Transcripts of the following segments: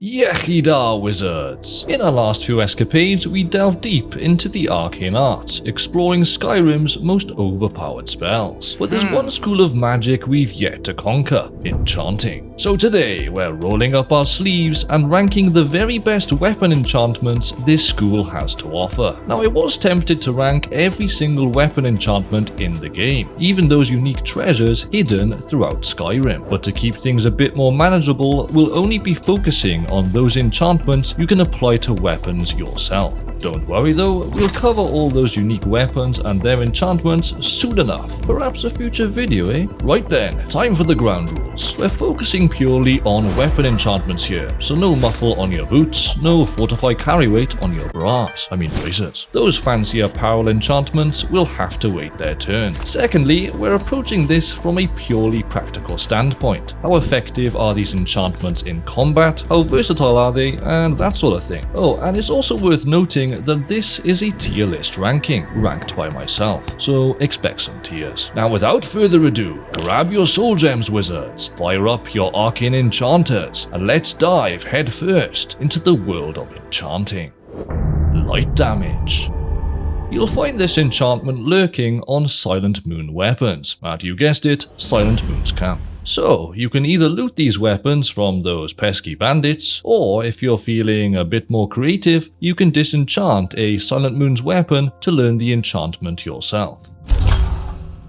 Yehida wizards! In our last few escapades, we delved deep into the arcane arts, exploring Skyrim's most overpowered spells. But there's one school of magic we've yet to conquer, enchanting. So today, we're rolling up our sleeves and ranking the very best weapon enchantments this school has to offer. Now, I was tempted to rank every single weapon enchantment in the game, even those unique treasures hidden throughout Skyrim. But to keep things a bit more manageable, we'll only be focusing on those enchantments you can apply to weapons yourself. Don't worry though, we'll cover all those unique weapons and their enchantments soon enough. Perhaps a future video, eh? Right then, time for the ground rules. We're focusing purely on weapon enchantments here, so no muffle on your boots, no fortify carry weight on your bracers. Those fancy apparel enchantments will have to wait their turn. Secondly, we're approaching this from a purely practical standpoint. How effective are these enchantments in combat? How versatile are they? And that sort of thing. Oh, and it's also worth noting that this is a tier list ranking, ranked by myself, so expect some tiers. Now without further ado, grab your soul gems wizards, fire up your arcane enchanters, and let's dive headfirst into the world of enchanting. Light damage. You'll find this enchantment lurking on Silent Moon weapons, and you guessed it, Silent Moon's camp. So, you can either loot these weapons from those pesky bandits, or if you're feeling a bit more creative, you can disenchant a Silent Moon's weapon to learn the enchantment yourself.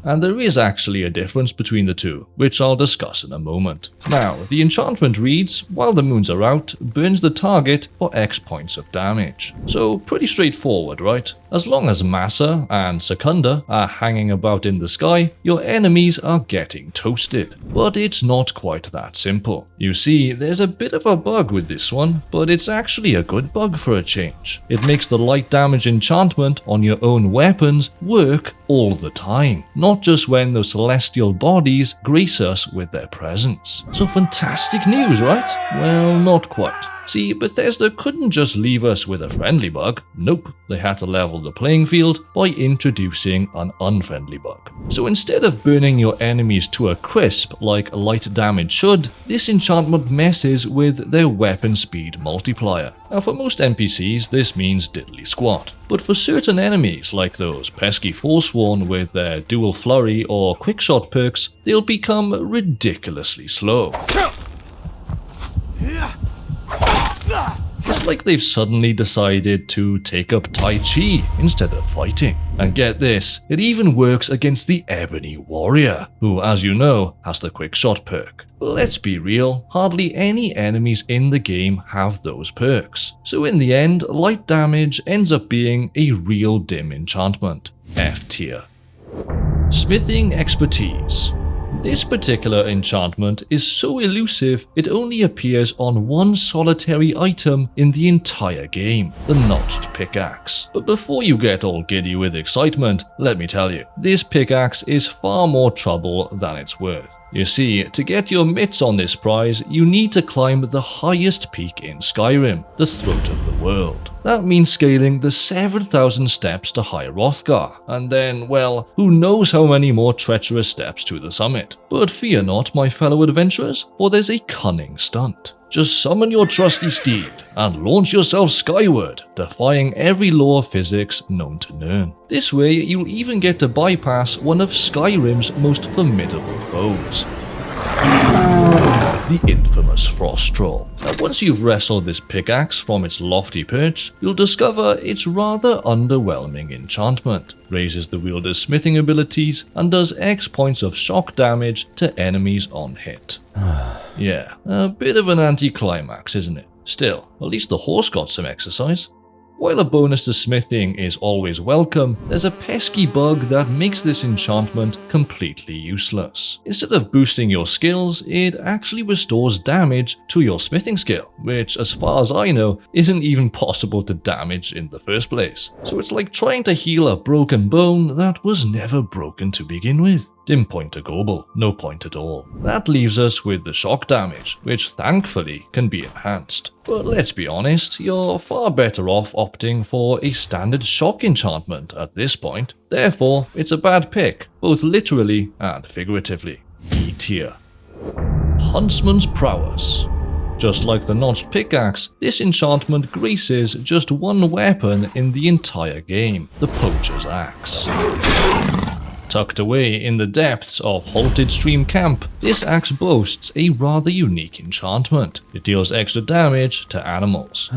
And there is actually a difference between the two, which I'll discuss in a moment. Now, the enchantment reads, while the moons are out, burns the target for X points of damage. So pretty straightforward, right? As long as Massa and Secunda are hanging about in the sky, your enemies are getting toasted. But it's not quite that simple. You see, there's a bit of a bug with this one, but it's actually a good bug for a change. It makes the light damage enchantment on your own weapons work all the time, not just when those celestial bodies grace us with their presence. So fantastic news, right? Well, not quite. See, Bethesda couldn't just leave us with a friendly bug. Nope, they had to level the playing field by introducing an unfriendly bug. So instead of burning your enemies to a crisp like light damage should, this enchantment messes with their weapon speed multiplier. Now for most NPCs this means diddly squat, but for certain enemies like those pesky Forsworn with their dual flurry or quickshot perks, they'll become ridiculously slow. It's like they've suddenly decided to take up Tai Chi instead of fighting. And get this, it even works against the Ebony Warrior, who, as you know, has the quick shot perk. But let's be real, hardly any enemies in the game have those perks. So in the end, light damage ends up being a real dim enchantment. F tier. Smithing expertise. This particular enchantment is so elusive it only appears on one solitary item in the entire game, the notched pickaxe. But before you get all giddy with excitement, let me tell you, this pickaxe is far more trouble than it's worth. You see, to get your mitts on this prize, you need to climb the highest peak in Skyrim, the Throat of the World. That means scaling the 7,000 steps to High Hrothgar, and then, well, who knows how many more treacherous steps to the summit. But fear not, my fellow adventurers, for there's a cunning stunt. Just summon your trusty steed and launch yourself skyward, defying every law of physics known to Nirn. This way, you'll even get to bypass one of Skyrim's most formidable foes, the infamous Frost Troll. Now, once you've wrestled this pickaxe from its lofty perch, you'll discover its rather underwhelming enchantment. Raises the wielder's smithing abilities and does X points of shock damage to enemies on hit. Yeah, a bit of an anticlimax, isn't it? Still, at least the horse got some exercise. While a bonus to smithing is always welcome, there's a pesky bug that makes this enchantment completely useless. Instead of boosting your skills, it actually restores damage to your smithing skill, which as far as I know, isn't even possible to damage in the first place. So it's like trying to heal a broken bone that was never broken to begin with. Dim point to Gobel, no point at all. That leaves us with the shock damage, which thankfully can be enhanced. But let's be honest, you're far better off opting for a standard shock enchantment at this point. Therefore, it's a bad pick, both literally and figuratively. E tier. Huntsman's Prowess. Just like the notched pickaxe, this enchantment graces just one weapon in the entire game, the Poacher's Axe. Tucked away in the depths of Halted Stream Camp, this axe boasts a rather unique enchantment. It deals extra damage to animals.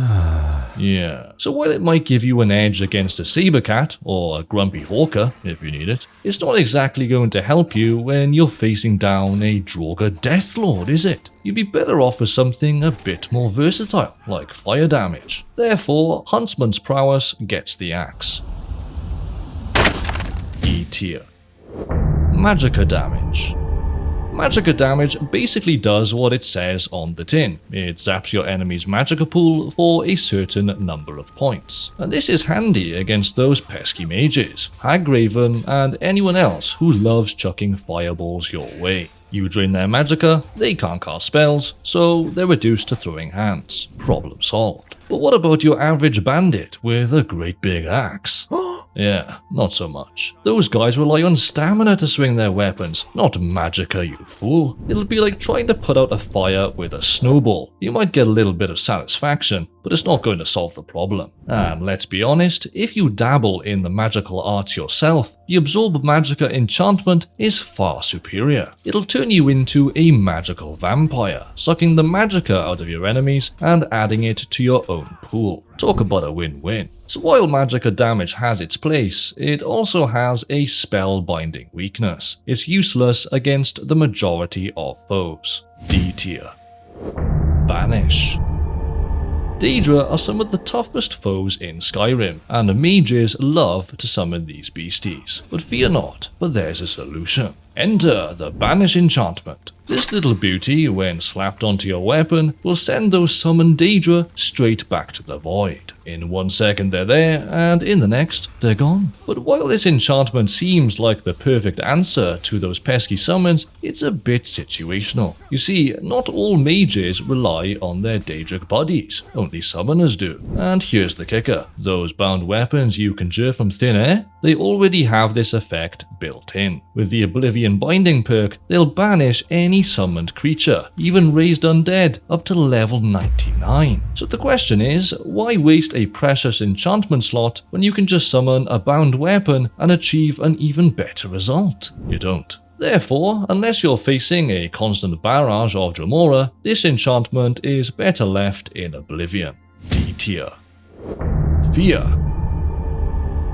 Yeah, so while it might give you an edge against a saber cat or a grumpy hawker if you need it, it's not exactly going to help you when you're facing down a Draugr Deathlord, is it? You'd be better off with something a bit more versatile, like fire damage. Therefore, Huntsman's Prowess gets the axe. E tier. Magicka damage. Magicka damage basically does what it says on the tin. It zaps your enemy's magicka pool for a certain number of points. And this is handy against those pesky mages, Hagraven, and anyone else who loves chucking fireballs your way. You drain their magicka, they can't cast spells, so they're reduced to throwing hands. Problem solved. But what about your average bandit with a great big axe? Yeah, not so much. Those guys rely on stamina to swing their weapons, not magicka, you fool. It'll be like trying to put out a fire with a snowball. You might get a little bit of satisfaction, but it's not going to solve the problem. And let's be honest, if you dabble in the magical arts yourself, the Absorb Magicka enchantment is far superior. It'll turn you into a magical vampire, sucking the magicka out of your enemies and adding it to your own pool. Talk about a win-win. So while magicka damage has its place, it also has a spellbinding weakness. It's useless against the majority of foes. D tier. Banish. Daedra are some of the toughest foes in Skyrim, and mages love to summon these beasties. But fear not, but there's a solution. Enter the Banish enchantment. This little beauty, when slapped onto your weapon, will send those summoned Daedra straight back to the void. In 1 second they're there, and in the next, they're gone. But while this enchantment seems like the perfect answer to those pesky summons, it's a bit situational. You see, not all mages rely on their Daedric buddies, only summoners do. And here's the kicker, those bound weapons you conjure from thin air, they already have this effect built in. With the Oblivion Binding perk, they'll banish any summoned creature, even raised undead, up to level 99. So the question is, why waste a precious enchantment slot when you can just summon a bound weapon and achieve an even better result? You don't. Therefore, unless you're facing a constant barrage of Dremora, this enchantment is better left in Oblivion. D tier. Fear.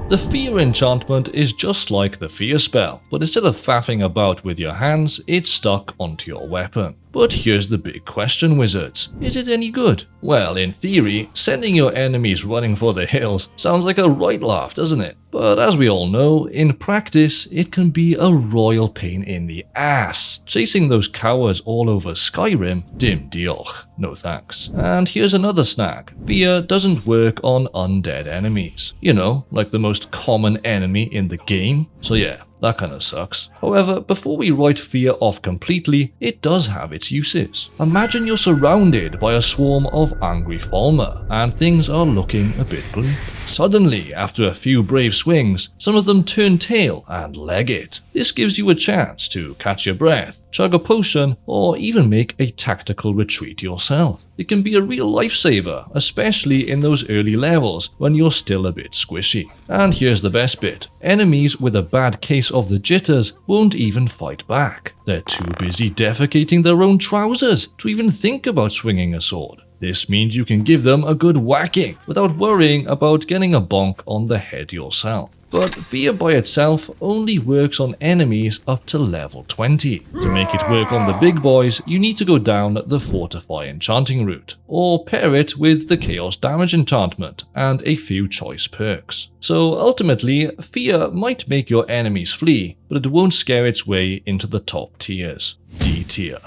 The Fear enchantment is just like the Fear spell, but instead of faffing about with your hands, it's stuck onto your weapon. But here's the big question, wizards. Is it any good? Well, in theory, sending your enemies running for the hills sounds like a right laugh, doesn't it? But as we all know, in practice, it can be a royal pain in the ass. Chasing those cowards all over Skyrim, dim dioch, no thanks. And here's another snag. Fear doesn't work on undead enemies. You know, like the most common enemy in the game. So yeah, that kinda sucks. However, before we write Fear off completely, it does have its uses. Imagine you're surrounded by a swarm of angry Falmer, and things are looking a bit bleak. Suddenly, after a few brave swings, some of them turn tail and leg it. This gives you a chance to catch your breath, chug a potion, or even make a tactical retreat yourself. It can be a real lifesaver, especially in those early levels when you're still a bit squishy. And here's the best bit. Enemies with a bad case of the jitters won't even fight back. They're too busy defecating their own trousers to even think about swinging a sword. This means you can give them a good whacking without worrying about getting a bonk on the head yourself. But Fear by itself only works on enemies up to level 20. To make it work on the big boys, you need to go down the Fortify Enchanting route, or pair it with the Chaos Damage enchantment and a few choice perks. So ultimately, Fear might make your enemies flee, but it won't scare its way into the top tiers. D tier.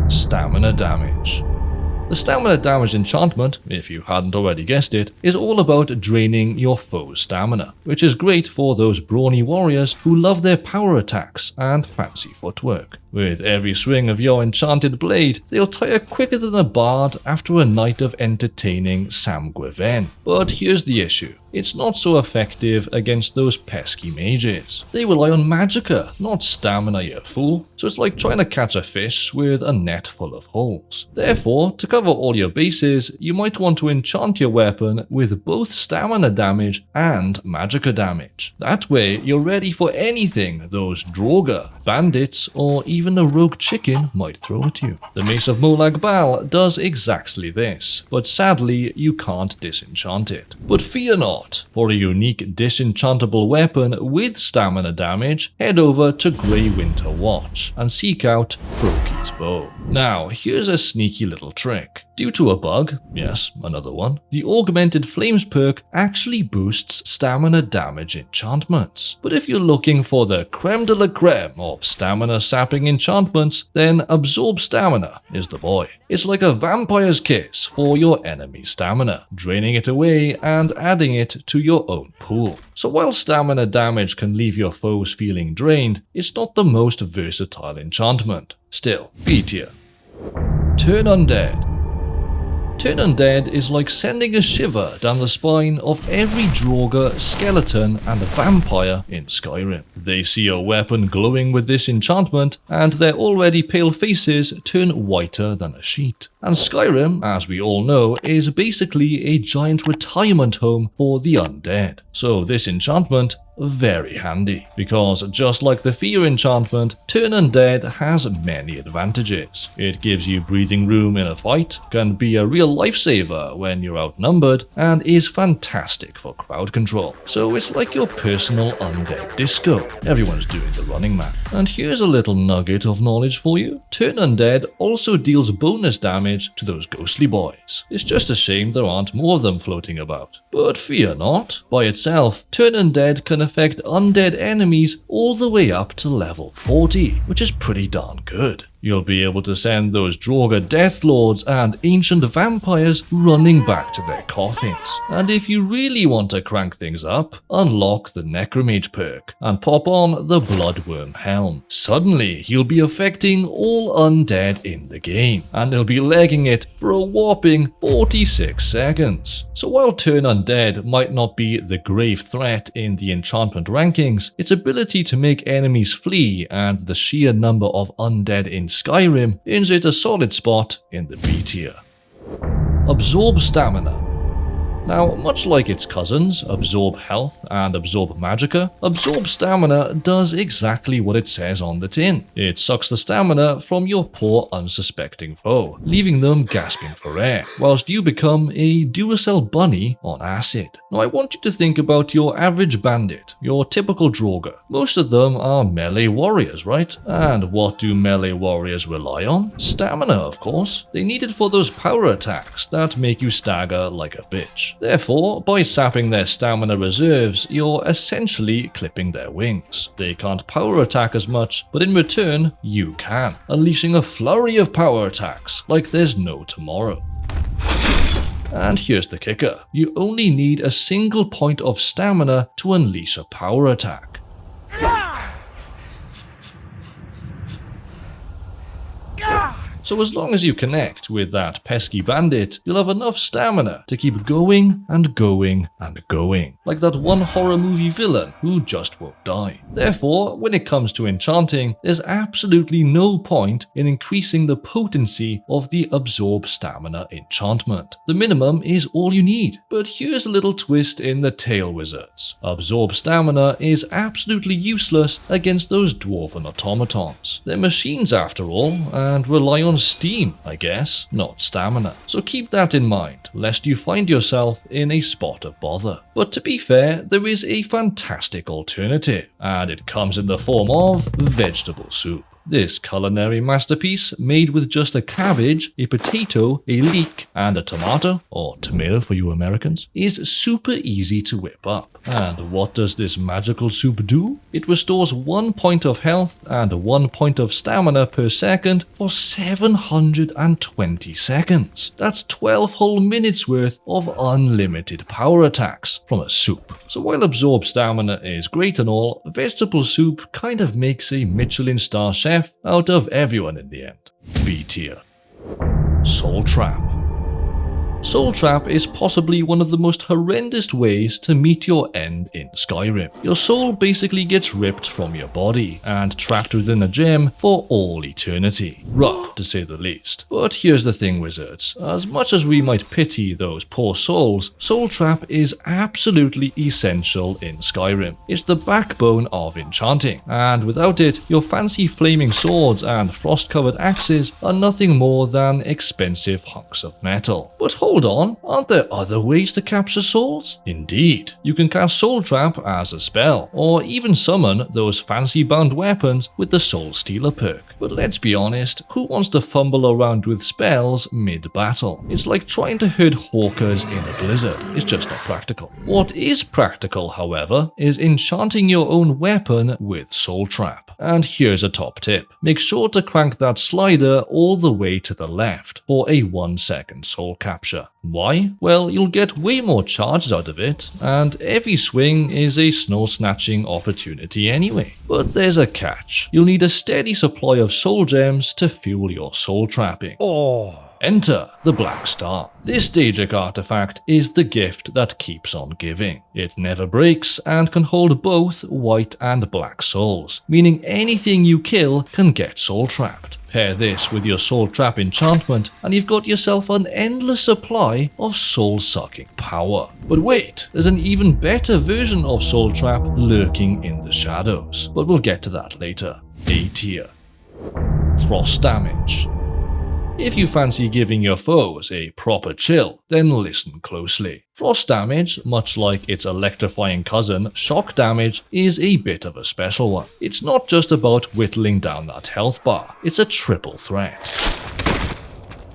Stamina damage. The Stamina Damage enchantment, if you hadn't already guessed it, is all about draining your foe's stamina, which is great for those brawny warriors who love their power attacks and fancy footwork. With every swing of your enchanted blade, they'll tire quicker than a bard after a night of entertaining Sam Gwiven. But here's the issue. it's not so effective against those pesky mages. They rely on magicka, not stamina, you fool. So it's like trying to catch a fish with a net full of holes. Therefore, to cover all your bases, you might want to enchant your weapon with both stamina damage and magicka damage. That way, you're ready for anything those Draugr, bandits, or even a rogue chicken might throw at you. The Mace of Molag Bal does exactly this, but sadly, you can't disenchant it. But fear not, for a unique disenchantable weapon with stamina damage, head over to Grey Winter Watch and seek out Froki's Bow. Now, here's a sneaky little trick. Due to a bug, yes, another one, the Augmented Flames perk actually boosts stamina damage enchantments. But if you're looking for the creme de la creme of stamina sapping enchantments, then Absorb Stamina is the boy. It's like a vampire's kiss for your enemy's stamina, draining it away and adding it to your own pool. So while stamina damage can leave your foes feeling drained, it's not the most versatile enchantment. Still, B tier. Turn Undead. Turn Undead is like sending a shiver down the spine of every Draugr, skeleton, and vampire in Skyrim. They see your weapon glowing with this enchantment, and their already pale faces turn whiter than a sheet. And Skyrim, as we all know, is basically a giant retirement home for the undead. So this enchantment, very handy, because just like the Fear enchantment, Turn Undead has many advantages. It gives you breathing room in a fight, can be a real lifesaver when you're outnumbered, and is fantastic for crowd control. So it's like your personal undead disco. Everyone's doing the running man. And here's a little nugget of knowledge for you. Turn Undead also deals bonus damage to those ghostly boys. It's just a shame there aren't more of them floating about. But fear not. By itself, Turn Undead can affect undead enemies all the way up to level 40, which is pretty darn good. You'll be able to send those Draugr Deathlords and ancient vampires running back to their coffins. And if you really want to crank things up, unlock the Necromage perk and pop on the Bloodworm Helm. Suddenly, you'll be affecting all undead in the game, and they'll be legging it for a whopping 46 seconds. So while Turn Undead might not be the grave threat in the enchantment rankings, its ability to make enemies flee and the sheer number of undead in Skyrim earns it a solid spot in the B tier. Absorb Stamina. Now, much like its cousins, Absorb Health and Absorb Magicka, Absorb Stamina does exactly what it says on the tin. It sucks the stamina from your poor unsuspecting foe, leaving them gasping for air, whilst you become a Duracell bunny on acid. Now, I want you to think about your average bandit, your typical Draugr. Most of them are melee warriors, right? And what do melee warriors rely on? Stamina, of course. They need it for those power attacks that make you stagger like a bitch. Therefore, by sapping their stamina reserves, you're essentially clipping their wings. They can't power attack as much, but in return, you can, unleashing a flurry of power attacks like there's no tomorrow. And here's the kicker, you only need a single point of stamina to unleash a power attack. So as long as you connect with that pesky bandit, you'll have enough stamina to keep going and going and going, like that one horror movie villain who just won't die. Therefore, when it comes to enchanting, there's absolutely no point in increasing the potency of the Absorb Stamina enchantment. The minimum is all you need. But here's a little twist in the tail wizards. Absorb Stamina is absolutely useless against those dwarven automatons. They're machines after all, and rely on steam, I guess, not stamina. So keep that in mind, lest you find yourself in a spot of bother. But to be fair, there is a fantastic alternative, and it comes in the form of vegetable soup. This culinary masterpiece, made with just a cabbage, a potato, a leek, and a tomato, or tomato for you Americans, is super easy to whip up. And what does this magical soup do? It restores 1 point of health and 1 point of stamina per second for 720 seconds. That's 12 whole minutes worth of unlimited power attacks from a soup. So while Absorb Stamina is great and all, vegetable soup kind of makes a Michelin star chef out of everyone in the end. B tier. Soul Trap. Soul Trap is possibly one of the most horrendous ways to meet your end in Skyrim. Your soul basically gets ripped from your body and trapped within a gem for all eternity. Rough, to say the least. But here's the thing, wizards. As much as we might pity those poor souls, Soul Trap is absolutely essential in Skyrim. It's the backbone of enchanting, and without it, your fancy flaming swords and frost-covered axes are nothing more than expensive hunks of metal. But hold on, aren't there other ways to capture souls? Indeed, you can cast Soul Trap as a spell, or even summon those fancy bound weapons with the Soul Stealer perk. But let's be honest, who wants to fumble around with spells mid-battle? It's like trying to herd hawkers in a blizzard. It's just not practical. What is practical, however, is enchanting your own weapon with Soul Trap. And here's a top tip. Make sure to crank that slider all the way to the left for a 1-second soul capture. Why? Well, you'll get way more charges out of it, and every swing is a snow-snatching opportunity anyway. But there's a catch. You'll need a steady supply of soul gems to fuel your soul trapping. Enter the Black Star. This Daedric artifact is the gift that keeps on giving. It never breaks and can hold both white and black souls, meaning anything you kill can get soul trapped. Pair this with your soul trap enchantment and you've got yourself an endless supply of soul-sucking power. But wait, there's an even better version of soul trap lurking in the shadows, but we'll get to that later. A tier. Frost damage. If you fancy giving your foes a proper chill, then listen closely. Frost damage, much like its electrifying cousin, shock damage, is a bit of a special one. It's not just about whittling down that health bar, it's a triple threat.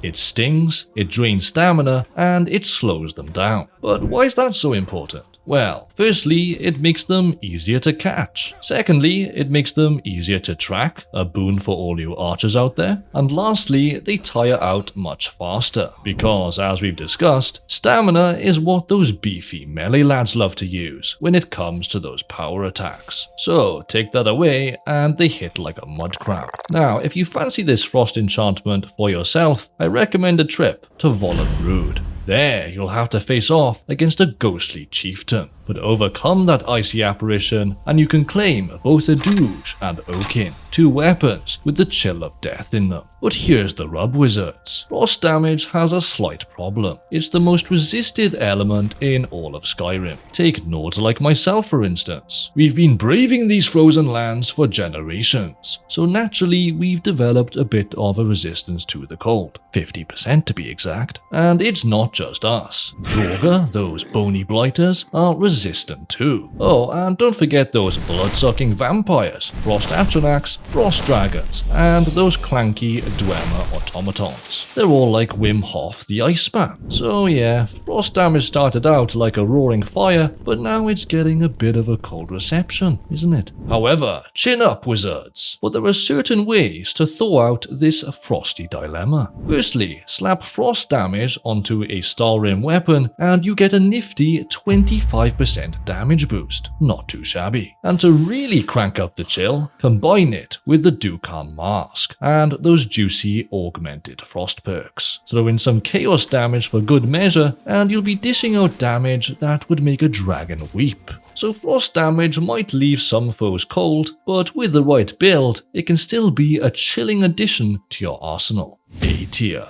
It stings, it drains stamina, and it slows them down. But why is that so important? Well, firstly, it makes them easier to catch. Secondly, it makes them easier to track, a boon for all you archers out there. And lastly, they tire out much faster, because as we've discussed, stamina is what those beefy melee lads love to use when it comes to those power attacks. So take that away and they hit like a mud crab. Now, if you fancy this frost enchantment for yourself, I recommend a trip to Volunruud. There, you'll have to face off against a ghostly chieftain, but overcome that icy apparition and you can claim both a Douge and Oakin, two weapons with the chill of death in them. But here's the rub, wizards. Frost damage has a slight problem. It's the most resisted element in all of Skyrim. Take Nords like myself for instance. We've been braving these frozen lands for generations, so naturally we've developed a bit of a resistance to the cold, 50% to be exact. And it's not just us. Draugr, those bony blighters, are resistant too. Oh, and don't forget those blood-sucking vampires, frost atronachs, frost dragons, and those clanky Dwemer automatons. They're all like Wim Hof the Iceman. So yeah, frost damage started out like a roaring fire, but now it's getting a bit of a cold reception, isn't it? However, chin up, wizards, but there are certain ways to thaw out this frosty dilemma. Firstly, slap frost damage onto a Stalrim weapon and you get a nifty 25% damage boost. Not too shabby. And to really crank up the chill, combine it with the Dukan Mask and those juicy augmented frost perks. Throw in some chaos damage for good measure and you'll be dishing out damage that would make a dragon weep. So frost damage might leave some foes cold, but with the right build, it can still be a chilling addition to your arsenal. A tier.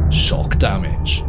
Shock damage.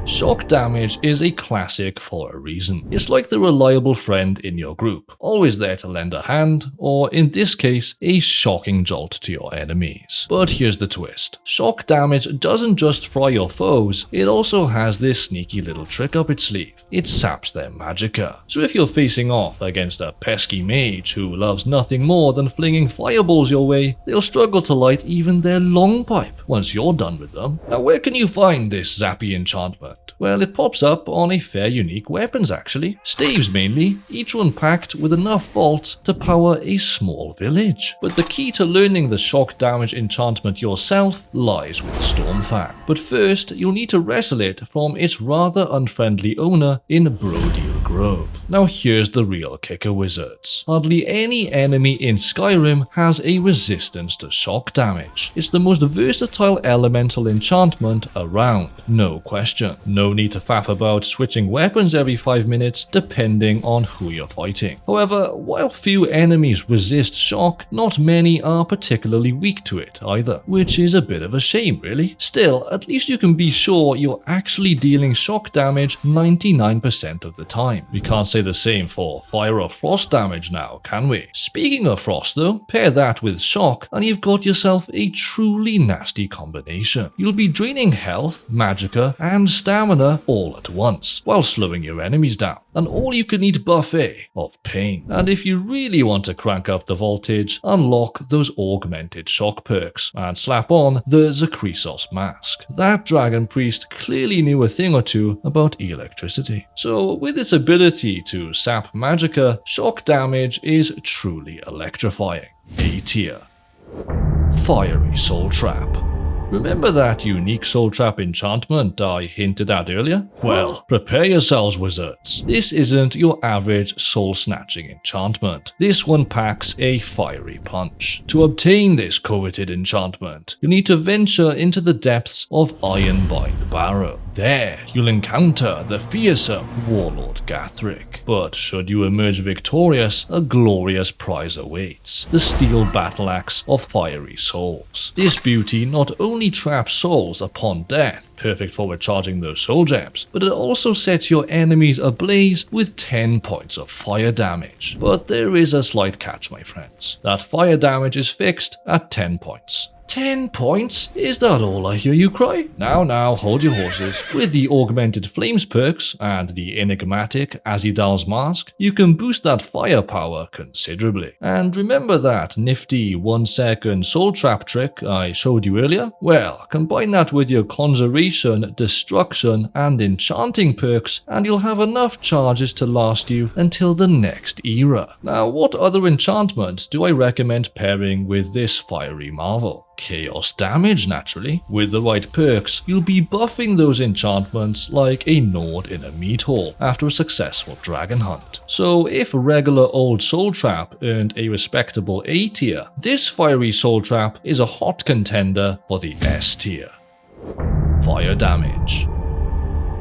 Shock damage is a classic for a reason. It's like the reliable friend in your group, always there to lend a hand, or in this case, a shocking jolt to your enemies. But here's the twist. Shock damage doesn't just fry your foes, it also has this sneaky little trick up its sleeve. It saps their magicka. So if you're facing off against a pesky mage who loves nothing more than flinging fireballs your way, they'll struggle to light even their long pipe once you're done with them. Now where can you find this zappy enchantment? good? Well, it pops up on a fair unique weapons actually. Staves mainly, each one packed with enough vault to power a small village. But the key to learning the shock damage enchantment yourself lies with Stormfang. But first, you'll need to wrestle it from its rather unfriendly owner in Brodiel Grove. Now here's the real kicker, wizards. Hardly any enemy in Skyrim has a resistance to shock damage. It's the most versatile elemental enchantment around, no question. No need to faff about switching weapons every 5 minutes depending on who you're fighting. However, while few enemies resist shock, not many are particularly weak to it either, which is a bit of a shame really. Still, at least you can be sure you're actually dealing shock damage 99% of the time. We can't say the same for fire or frost damage now, can we? Speaking of frost though, pair that with shock and you've got yourself a truly nasty combination. You'll be draining health, magicka, and stamina all at once, while slowing your enemies down. An all-you-can-eat buffet of pain. And if you really want to crank up the voltage, unlock those augmented shock perks and slap on the Zakrisos mask. That dragon priest clearly knew a thing or two about electricity. So with its ability to sap magicka, shock damage is truly electrifying. A tier. Fiery Soul Trap. Remember that unique soul trap enchantment I hinted at earlier? Well, prepare yourselves, wizards. This isn't your average soul-snatching enchantment. This one packs a fiery punch. To obtain this coveted enchantment, you need to venture into the depths of Ironbind Barrow. There, you'll encounter the fearsome Warlord Gathric. But should you emerge victorious, a glorious prize awaits. The Steel Battle Axe of Fiery Souls. This beauty not only traps souls upon death, perfect for recharging those soul gems, but it also sets your enemies ablaze with 10 points of fire damage. But there is a slight catch, my friends. That fire damage is fixed at 10 points. 10 points? Is that all I hear you cry? Now, hold your horses. With the Augmented Flames perks and the enigmatic Azidal's Mask, you can boost that firepower considerably. And remember that nifty 1-second soul trap trick I showed you earlier? Well, combine that with your Conjuration, Destruction, and Enchanting perks, and you'll have enough charges to last you until the next era. Now, what other enchantment do I recommend pairing with this fiery marvel? Chaos damage, naturally. With the right perks, you'll be buffing those enchantments like a Nord in a meat hall after a successful dragon hunt. So if regular old soul trap earned a respectable A tier, this fiery soul trap is a hot contender for the S tier. Fire damage.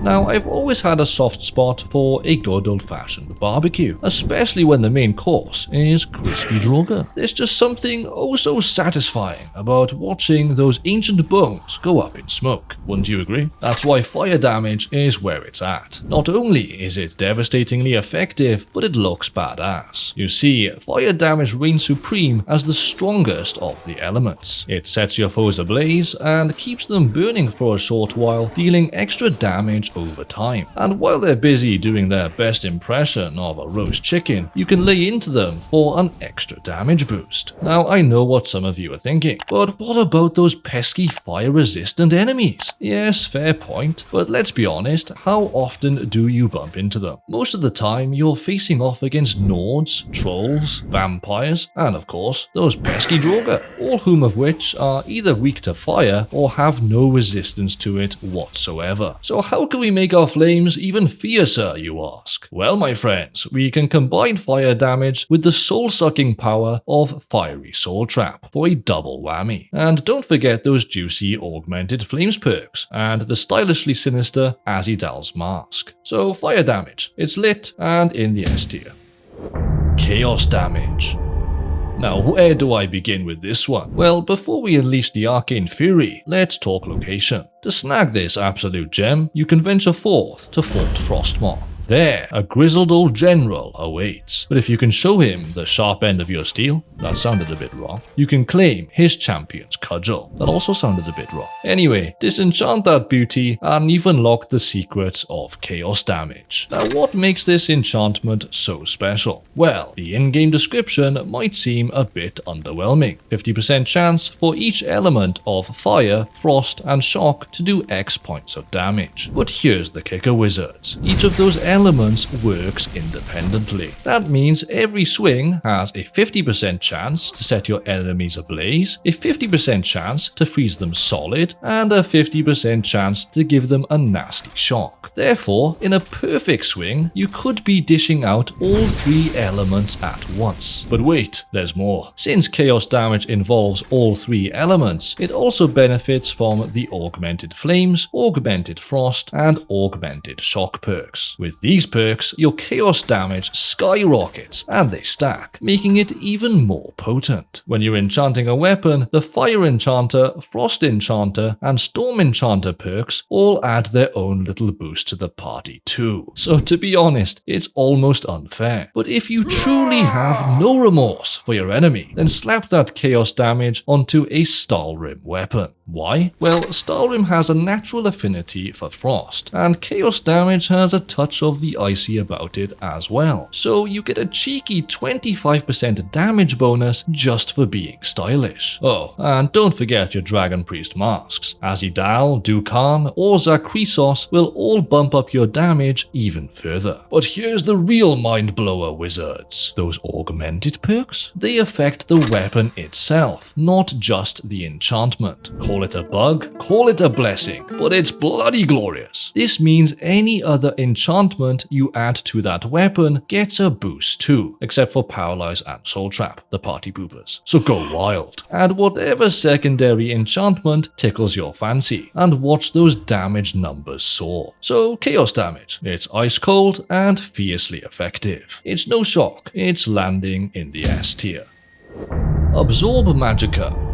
Now, I've always had a soft spot for a good old-fashioned barbecue, especially when the main course is crispy droga. There's just something oh so satisfying about watching those ancient bones go up in smoke. Wouldn't you agree? That's why fire damage is where it's at. Not only is it devastatingly effective, but it looks badass. You see, fire damage reigns supreme as the strongest of the elements. It sets your foes ablaze and keeps them burning for a short while, dealing extra damage over time. And while they're busy doing their best impression of a roast chicken, you can lay into them for an extra damage boost. Now, I know what some of you are thinking, but what about those pesky fire-resistant enemies? Yes, fair point, but let's be honest, how often do you bump into them? Most of the time, you're facing off against Nords, trolls, vampires, and of course, those pesky droga, all whom of which are either weak to fire or have no resistance to it whatsoever. So how can we make our flames even fiercer, you ask? Well, my friends, we can combine fire damage with the soul-sucking power of Fiery Soul Trap for a double whammy. And don't forget those juicy Augmented Flames perks and the stylishly sinister Azidal's Mask. So fire damage, it's lit and in the S tier. Chaos damage. Now, where do I begin with this one? Well, before we unleash the arcane fury, let's talk location. To snag this absolute gem, you can venture forth to Fort Frostmoth. there a grizzled old general awaits. But if you can show him the sharp end of your steel, that sounded a bit wrong. You can claim his champion's cudgel. That also sounded a bit wrong. Anyway, disenchant that beauty and you've unlocked the secrets of chaos damage. Now what makes this enchantment so special? Well, the in-game description might seem a bit underwhelming. 50% chance for each element of fire, frost and shock to do X points of damage. But here's the kicker, wizards. Each of those elements works independently. That means every swing has a 50% chance to set your enemies ablaze, a 50% chance to freeze them solid, and a 50% chance to give them a nasty shock. Therefore, in a perfect swing, you could be dishing out all three elements at once. But wait, there's more. Since chaos damage involves all three elements, it also benefits from the augmented flames, augmented frost, and augmented shock perks. With these perks, your chaos damage skyrockets and they stack, making it even more potent. When you're enchanting a weapon, the fire enchanter, frost enchanter, and storm enchanter perks all add their own little boost to the party too. So to be honest, it's almost unfair. But if you truly have no remorse for your enemy, then slap that chaos damage onto a Skyrim weapon. Why? Well, Skyrim has a natural affinity for frost, and chaos damage has a touch of the icy about it as well. So you get a cheeky 25% damage bonus just for being stylish. Oh, and don't forget your Dragon Priest masks. Azidal, Dukan, or Zakrisos will all bump up your damage even further. But here's the real mind blower, wizards. Those augmented perks? They affect the weapon itself, not just the enchantment. Call it a bug, call it a blessing, but it's bloody glorious. This means any other enchantment you add to that weapon gets a boost too, except for Paralyze and Soul Trap, the party poopers. So go wild. Add whatever secondary enchantment tickles your fancy, and watch those damage numbers soar. So chaos damage. It's ice cold and fiercely effective. It's no shock, it's landing in the S tier. Absorb Magicka.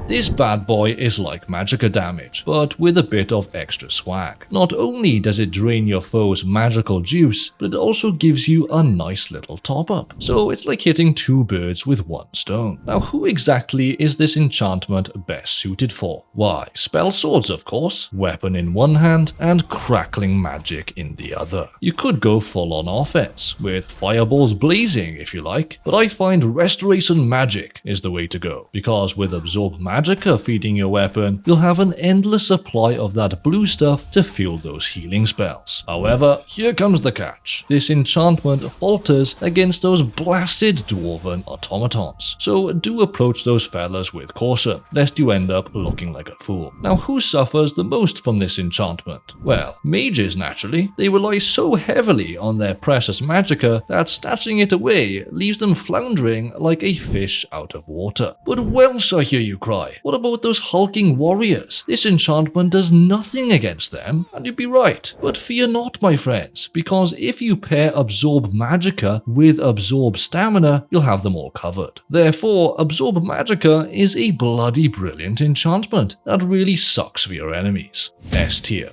This bad boy is like Magicka damage, but with a bit of extra swag. Not only does it drain your foe's magical juice, but it also gives you a nice little top up. So it's like hitting two birds with one stone. Now who exactly is this enchantment best suited for? Why, spell swords of course, weapon in one hand and crackling magic in the other. You could go full on offense, with fireballs blazing if you like, but I find restoration magic is the way to go, because with absorb Magicka feeding your weapon, you'll have an endless supply of that blue stuff to fuel those healing spells. However, here comes the catch. This enchantment falters against those blasted dwarven automatons, so do approach those fellas with caution, lest you end up looking like a fool. Now who suffers the most from this enchantment? Well, mages naturally. They rely so heavily on their precious Magicka that snatching it away leaves them floundering like a fish out of water. But Welsh, I hear you cry. What about those hulking warriors? This enchantment does nothing against them, and you'd be right. But fear not, my friends, because if you pair Absorb Magicka with Absorb Stamina, you'll have them all covered. Therefore, Absorb Magicka is a bloody brilliant enchantment that really sucks for your enemies. S tier.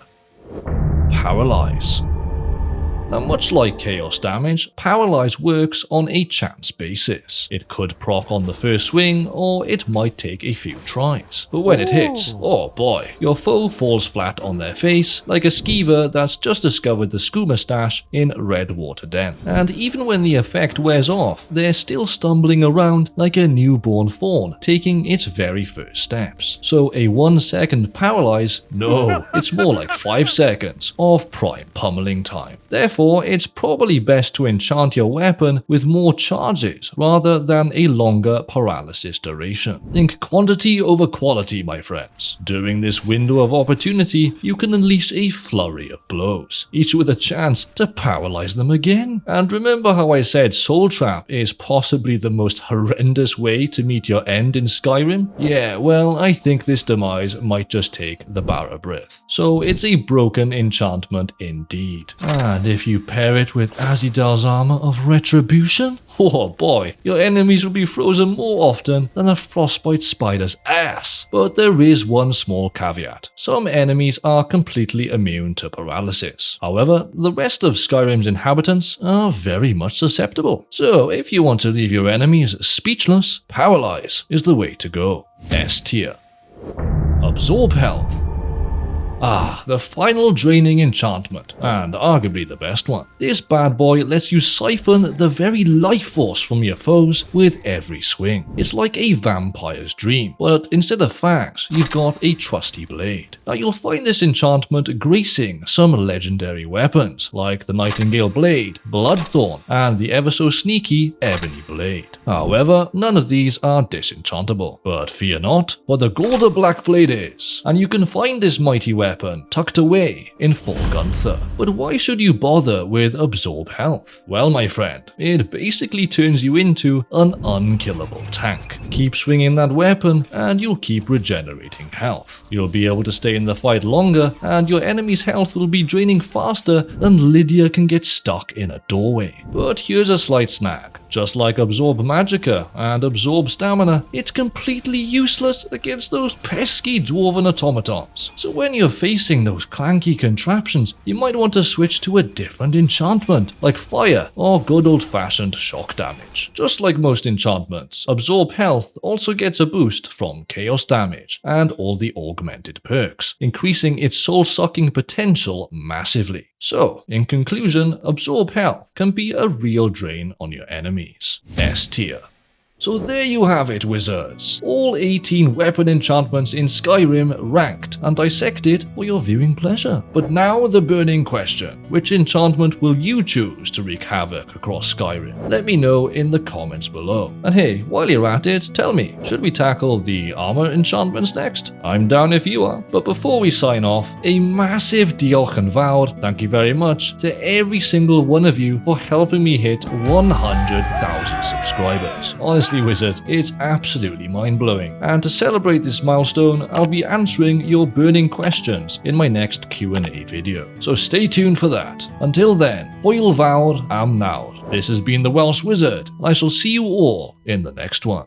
Paralyze. Now, much like chaos damage, Paralyze works on a chance basis. It could proc on the first swing, or it might take a few tries. But when it hits, oh boy, your foe falls flat on their face like a skeever that's just discovered the skooma stash in Redwater Den. And even when the effect wears off, they're still stumbling around like a newborn fawn, taking its very first steps. So a 1 second Paralyze? No, it's more like 5 seconds of prime pummeling time. Therefore, it's probably best to enchant your weapon with more charges rather than a longer paralysis duration. Think quantity over quality, my friends. During this window of opportunity, you can unleash a flurry of blows, each with a chance to paralyze them again. And remember how I said Soul Trap is possibly the most horrendous way to meet your end in Skyrim? Yeah, well, I think this demise might just take the Barra breath. So it's a broken enchantment indeed. And if you pair it with Azidal's armor of retribution, oh boy, your enemies will be frozen more often than a frostbite spider's ass. But there is one small caveat. Some enemies are completely immune to paralysis. However, the rest of Skyrim's inhabitants are very much susceptible. So if you want to leave your enemies speechless, paralyze is the way to go. S tier. Absorb health. Ah, the final draining enchantment, and arguably the best one. This bad boy lets you siphon the very life force from your foes with every swing. It's like a vampire's dream, but instead of fangs, you've got a trusty blade. Now you'll find this enchantment gracing some legendary weapons, like the Nightingale Blade, Bloodthorn, and the ever so sneaky Ebony Blade. However, none of these are disenchantable. But fear not, for the Golder Black Blade is, and you can find this mighty weapon tucked away in Fort Gunther. But why should you bother with Absorb Health? Well, my friend, it basically turns you into an unkillable tank. Keep swinging that weapon and you'll keep regenerating health. You'll be able to stay in the fight longer and your enemy's health will be draining faster than Lydia can get stuck in a doorway. But here's a slight snag. Just like Absorb Magicka and Absorb Stamina, it's completely useless against those pesky dwarven automatons. So when you're facing those clanky contraptions, you might want to switch to a different enchantment, like fire or good old-fashioned shock damage. Just like most enchantments, Absorb Health also gets a boost from chaos damage and all the augmented perks, increasing its soul-sucking potential massively. So, in conclusion, Absorb Health can be a real drain on your enemies. S tier. So there you have it, wizards. All 18 weapon enchantments in Skyrim ranked and dissected for your viewing pleasure. But now the burning question: which enchantment will you choose to wreak havoc across Skyrim? Let me know in the comments below. And hey, while you're at it, tell me, should we tackle the armor enchantments next? I'm down if you are. But before we sign off, a massive diolch yn fawr, thank you very much to every single one of you for helping me hit 100,000 subscribers. Honestly, Wizard, it's absolutely mind-blowing. And to celebrate this milestone, I'll be answering your burning questions in my next Q&A video. So stay tuned for that. Until then, hwyl fawr am nawr. This has been the Welsh Wizard, and I shall see you all in the next one.